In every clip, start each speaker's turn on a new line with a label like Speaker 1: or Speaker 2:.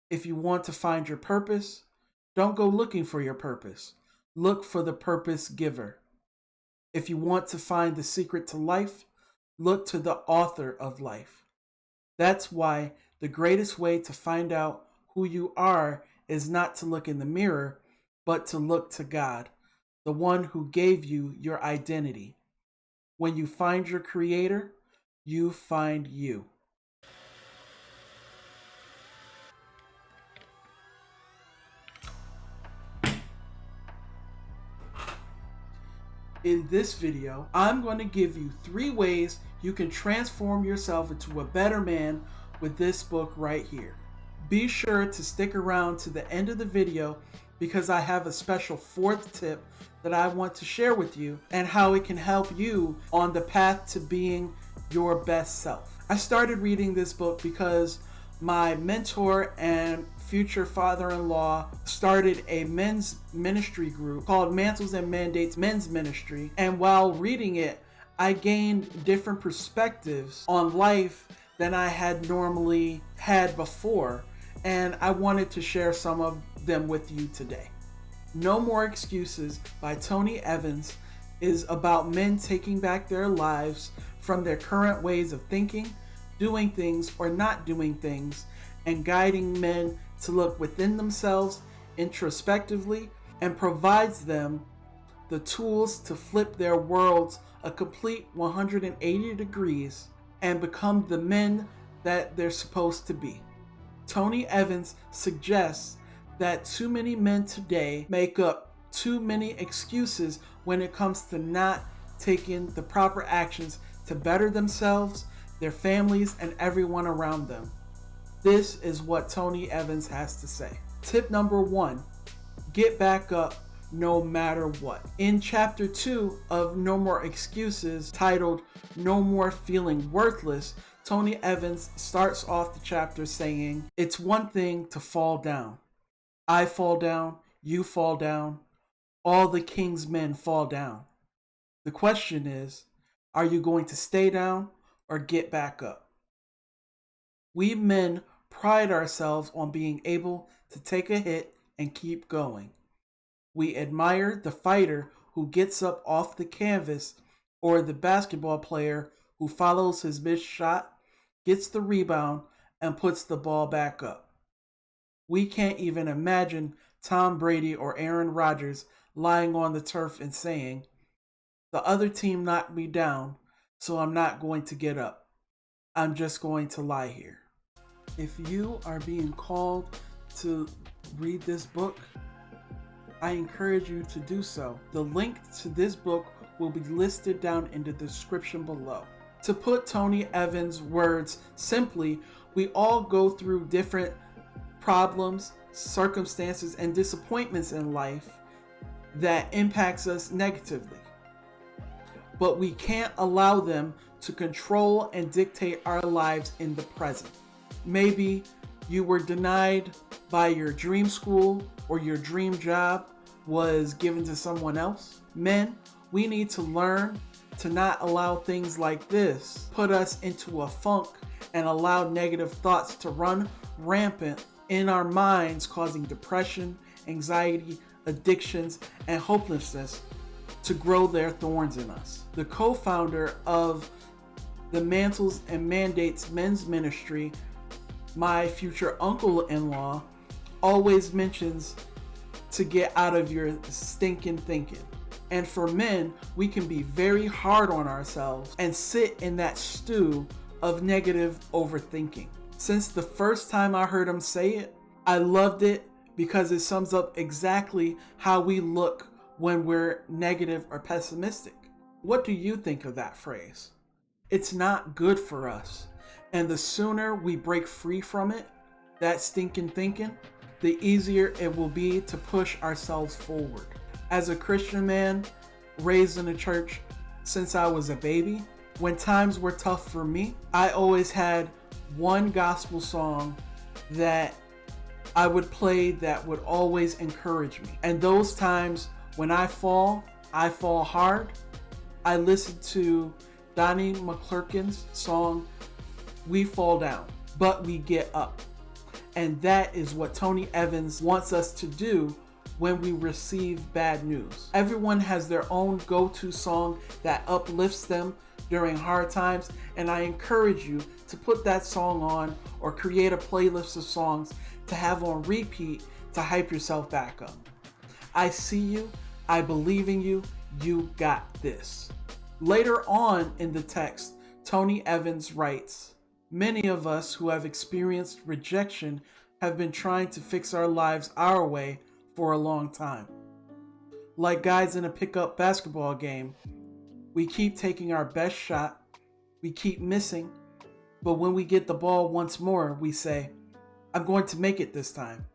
Speaker 1: If you want to find your purpose, don't go looking for your purpose. Look for the purpose giver. If you want to find the secret to life, look to the author of life. That's why the greatest way to find out who you are is not to look in the mirror, but to look to God, the one who gave you your identity. When you find your creator, you find you. In this video, I'm going to give you 3 ways you can transform yourself into a better man with this book right here. Be sure to stick around to the end of the video because I have a special 4th tip that I want to share with you and how it can help you on the path to being your best self. I started reading this book because my mentor and future father-in-law started a men's ministry group called Mantles and Mandates Men's Ministry, and while reading it, I gained different perspectives on life than I had normally had before, and I wanted to share some of them with you today. No More Excuses by Tony Evans is about men taking back their lives from their current ways of thinking, doing things, or not doing things, and guiding men to look within themselves introspectively, and provides them the tools to flip their worlds a complete 180 degrees and become the men that they're supposed to be. Tony Evans suggests that too many men today make up too many excuses when it comes to not taking the proper actions to better themselves, their families, and everyone around them. This is what Tony Evans has to say. Tip number 1, get back up no matter what. In chapter 2 of No More Excuses, titled No More Feeling Worthless, Tony Evans starts off the chapter saying, "It's one thing to fall down. I fall down, you fall down, all the king's men fall down. The question is, are you going to stay down or get back up?" We men pride ourselves on being able to take a hit and keep going. We admire the fighter who gets up off the canvas or the basketball player who follows his missed shot, gets the rebound, and puts the ball back up. We can't even imagine Tom Brady or Aaron Rodgers lying on the turf and saying, "The other team knocked me down, so I'm not going to get up. I'm just going to lie here." If you are being called to read this book, I encourage you to do so. The link to this book will be listed down in the description below. To put Tony Evans' words simply, we all go through different problems, circumstances, and disappointments in life that impacts us negatively. But we can't allow them to control and dictate our lives in the present. Maybe you were denied by your dream school or your dream job was given to someone else. Men, we need to learn to not allow things like this put us into a funk and allow negative thoughts to run rampant in our minds, causing depression, anxiety, addictions, and hopelessness to grow their thorns in us. The co-founder of the Mantles and Mandates Men's Ministry, my future uncle-in-law, always mentions to get out of your stinking thinking. And for men, we can be very hard on ourselves and sit in that stew of negative overthinking. Since the first time I heard him say it, I loved it because it sums up exactly how we look when we're negative or pessimistic. What do you think of that phrase? It's not good for us. And the sooner we break free from it, that stinking thinking, the easier it will be to push ourselves forward. As a Christian man, raised in a church since I was a baby, when times were tough for me, I always had one gospel song that I would play that would always encourage me. And those times when I fall hard, I listen to Donnie McClurkin's song, "We Fall Down, But We Get Up." And that is what Tony Evans wants us to do when we receive bad news. Everyone has their own go-to song that uplifts them during hard times, and I encourage you to put that song on or create a playlist of songs to have on repeat to hype yourself back up. I see you, I believe in you, you got this. Later on in the text, Tony Evans writes, "Many of us who have experienced rejection have been trying to fix our lives our way for a long time. Like guys in a pickup basketball game, we keep taking our best shot, we keep missing, but when we get the ball once more, we say, 'I'm going to make it this time.'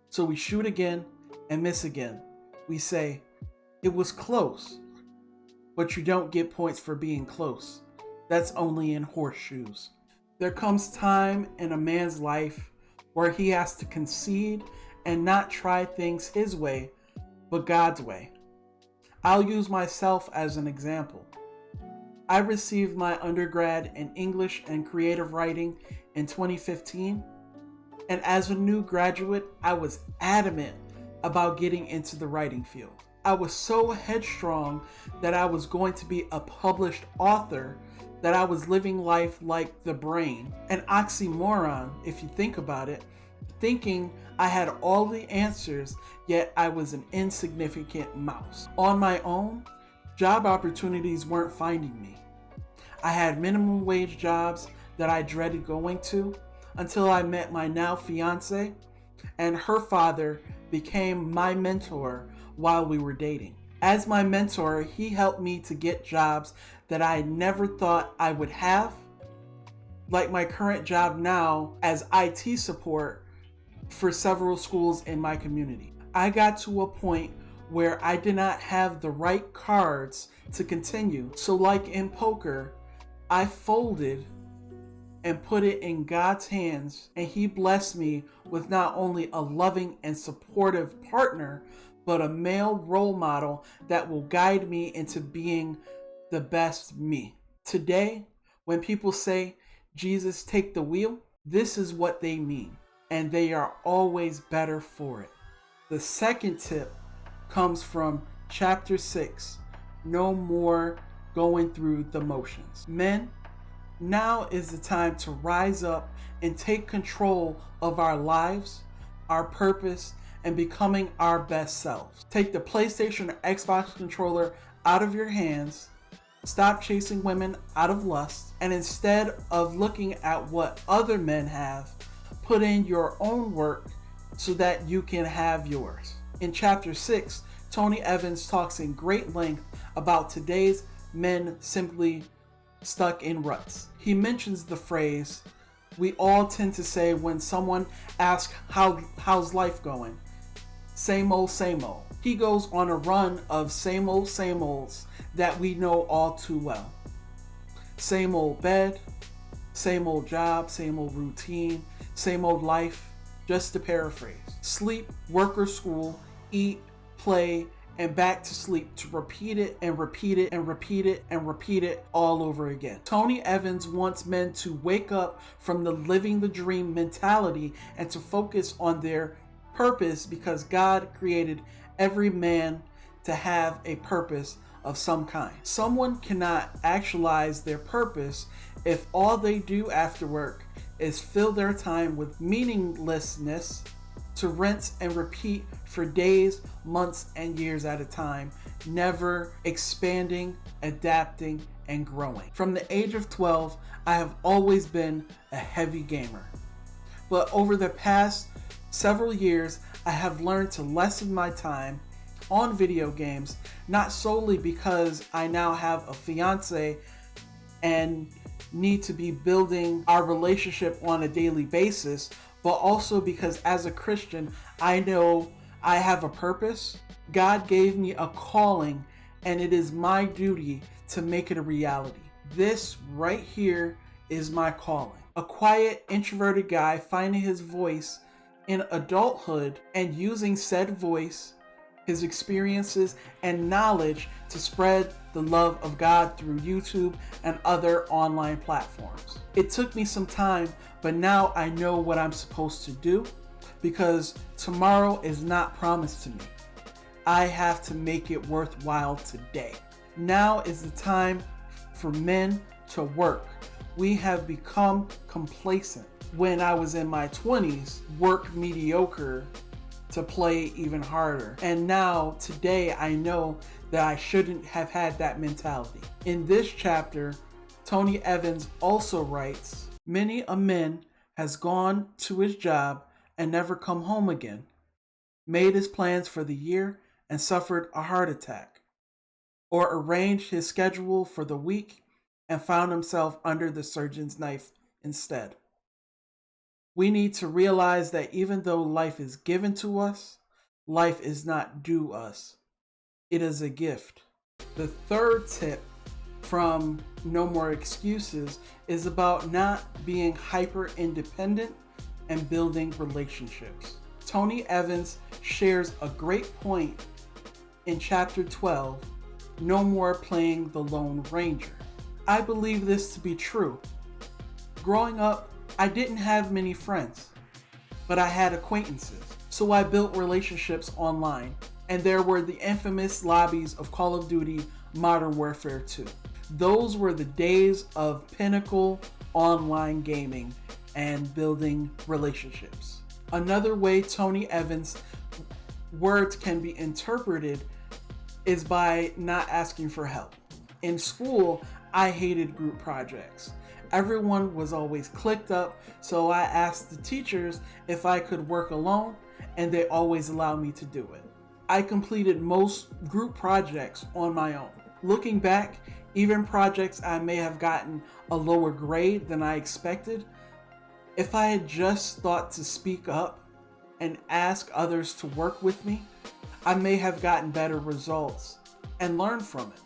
Speaker 1: So we shoot again and miss again. We say, 'It was close,' but you don't get points for being close. That's only in horseshoes." There comes time in a man's life where he has to concede and not try things his way, but God's way. I'll use myself as an example. I received my undergrad in English and creative writing in 2015, and as a new graduate, I was adamant about getting into the writing field. I was so headstrong that I was going to be a published author that I was living life like the brain, an oxymoron if you think about it, thinking I had all the answers, yet I was an insignificant mouse. On my own, job opportunities weren't finding me. I had minimum wage jobs that I dreaded going to until I met my now fiance, and her father became my mentor while we were dating. As my mentor, he helped me to get jobs that I never thought I would have, like my current job now as IT support for several schools in my community. I got to a point where I did not have the right cards to continue. So like in poker, I folded and put it in God's hands, and he blessed me with not only a loving and supportive partner, but a male role model that will guide me into being the best me. Today, when people say, "Jesus, take the wheel," this is what they mean, and they are always better for it. The second tip comes from chapter 6, No More Going Through the Motions. Men, now is the time to rise up and take control of our lives, our purpose, and becoming our best selves. Take the PlayStation or Xbox controller out of your hands, stop chasing women out of lust, and instead of looking at what other men have, put in your own work so that you can have yours. In chapter 6, Tony Evans talks in great length about today's men simply stuck in ruts. He mentions the phrase we all tend to say when someone asks how's life going? Same old, same old. He goes on a run of same olds that we know all too well. Same old bed, same old job, same old routine, same old life, just to paraphrase. Sleep, work or school, eat, play, and back to sleep, to repeat it and repeat it and repeat it and repeat it all over again. Tony Evans wants men to wake up from the living the dream mentality and to focus on their purpose, because God created every man to have a purpose of some kind. Someone cannot actualize their purpose if all they do after work is fill their time with meaninglessness to rinse and repeat for days, months, and years at a time, never expanding, adapting, and growing. From the age of 12, I have always been a heavy gamer. But over the past several years, I have learned to lessen my time on video games, not solely because I now have a fiance and need to be building our relationship on a daily basis, but also because as a Christian, I know I have a purpose. God gave me a calling, and it is my duty to make it a reality. This right here is my calling. A quiet, introverted guy finding his voice in adulthood and using said voice, his experiences and knowledge to spread the love of God through YouTube and other online platforms. It took me some time, but now I know what I'm supposed to do because tomorrow is not promised to me. I have to make it worthwhile today. Now is the time for men to work. We have become complacent. When I was in my 20s, work mediocre to play even harder. And now, today, I know that I shouldn't have had that mentality. In this chapter, Tony Evans also writes, many a man has gone to his job and never come home again, made his plans for the year and suffered a heart attack, or arranged his schedule for the week and found himself under the surgeon's knife instead. We need to realize that even though life is given to us, life is not due us. It is a gift. The third tip from No More Excuses is about not being hyper independent and building relationships. Tony Evans shares a great point in chapter 12, No More Playing the Lone Ranger. I believe this to be true. Growing up, I didn't have many friends, but I had acquaintances. So I built relationships online, and there were the infamous lobbies of Call of Duty Modern Warfare 2. Those were the days of pinnacle online gaming and building relationships. Another way Tony Evans' words can be interpreted is by not asking for help. In school, I hated group projects. Everyone was always clicked up, so I asked the teachers if I could work alone, and they always allowed me to do it. I completed most group projects on my own. Looking back, even projects I may have gotten a lower grade than I expected, if I had just thought to speak up and ask others to work with me, I may have gotten better results and learned from it.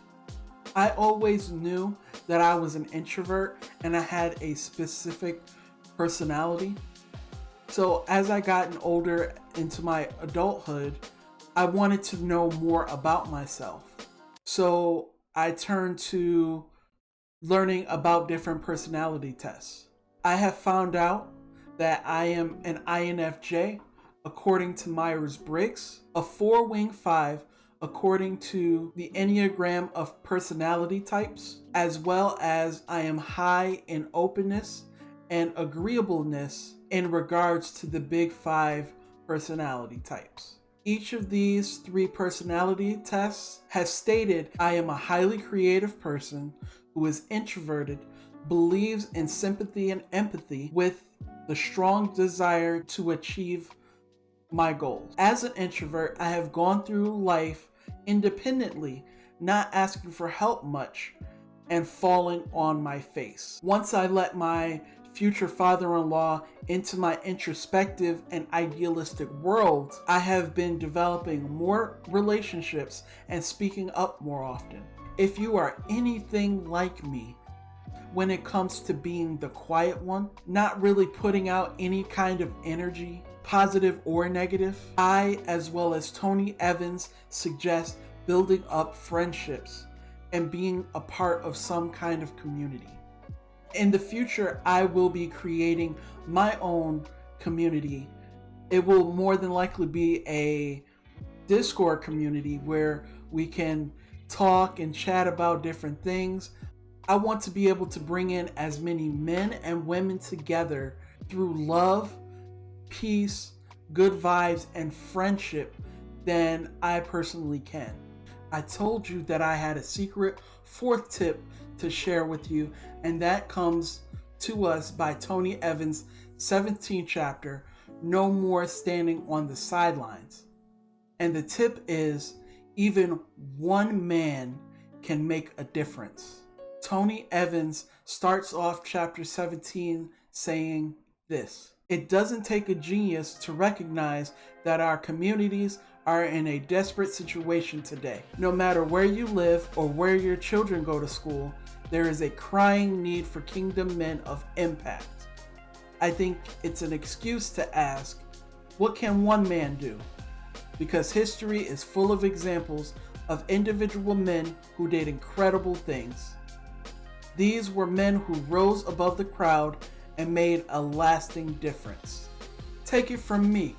Speaker 1: I always knew that I was an introvert and I had a specific personality. So as I gotten older into my adulthood, I wanted to know more about myself. So I turned to learning about different personality tests. I have found out that I am an INFJ according to Myers-Briggs, a 4-wing 5 according to the Enneagram of personality types, as well as I am high in openness and agreeableness in regards to the big 5 personality types. Each of these 3 personality tests has stated I am a highly creative person who is introverted, believes in sympathy and empathy with the strong desire to achieve my goals. As an introvert, I have gone through life independently, not asking for help much, and falling on my face. Once I let my future father-in-law into my introspective and idealistic world, I have been developing more relationships and speaking up more often. If you are anything like me, when it comes to being the quiet one, not really putting out any kind of energy, positive or negative, I, as well as Tony Evans, suggest building up friendships and being a part of some kind of community. In the future, I will be creating my own community. It will more than likely be a Discord community where we can talk and chat about different things. I want to be able to bring in as many men and women together through love, peace, good vibes, and friendship than I personally can. I told you that I had a secret 4th tip to share with you, and that comes to us by Tony Evans' 17th chapter, No More Standing on the Sidelines. And the tip is, even one man can make a difference. Tony Evans starts off chapter 17 saying this: it doesn't take a genius to recognize that our communities are in a desperate situation today. No matter where you live or where your children go to school, there is a crying need for kingdom men of impact. I think it's an excuse to ask, what can one man do? because history is full of examples of individual men who did incredible things. These were men who rose above the crowd and made a lasting difference. Take it from me.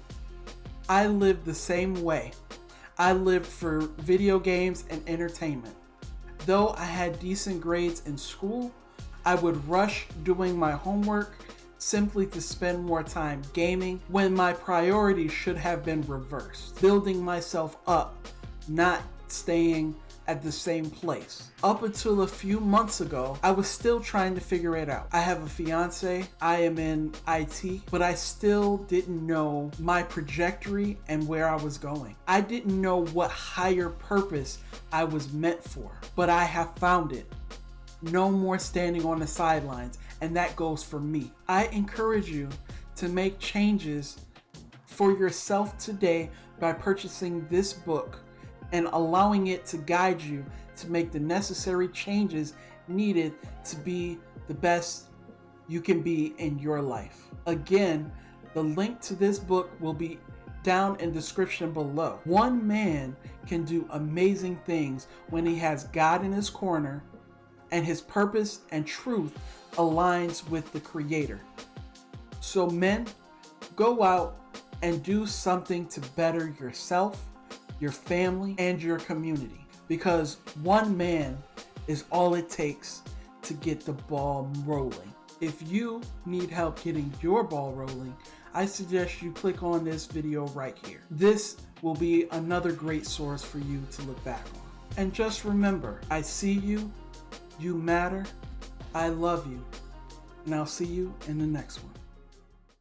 Speaker 1: I lived the same way. I lived for video games and entertainment. Though I had decent grades in school, I would rush doing my homework simply to spend more time gaming when my priorities should have been reversed. Building myself up, not staying at the same place. Up until a few months ago, I was still trying to figure it out. I have a fiance, I am in IT, but I still didn't know my trajectory and where I was going. I didn't know what higher purpose I was meant for, but I have found it. No more standing on the sidelines, and that goes for me. I encourage you to make changes for yourself today by purchasing this book and allowing it to guide you to make the necessary changes needed to be the best you can be in your life. Again, the link to this book will be down in the description below. One man can do amazing things when he has God in his corner and his purpose and truth aligns with the Creator. So men, go out and do something to better yourself, your family, and your community, because one man is all it takes to get the ball rolling. If you need help getting your ball rolling, I suggest you click on this video right here. This will be another great source for you to look back on. And just remember, I see you, you matter, I love you, and I'll see you in the next one.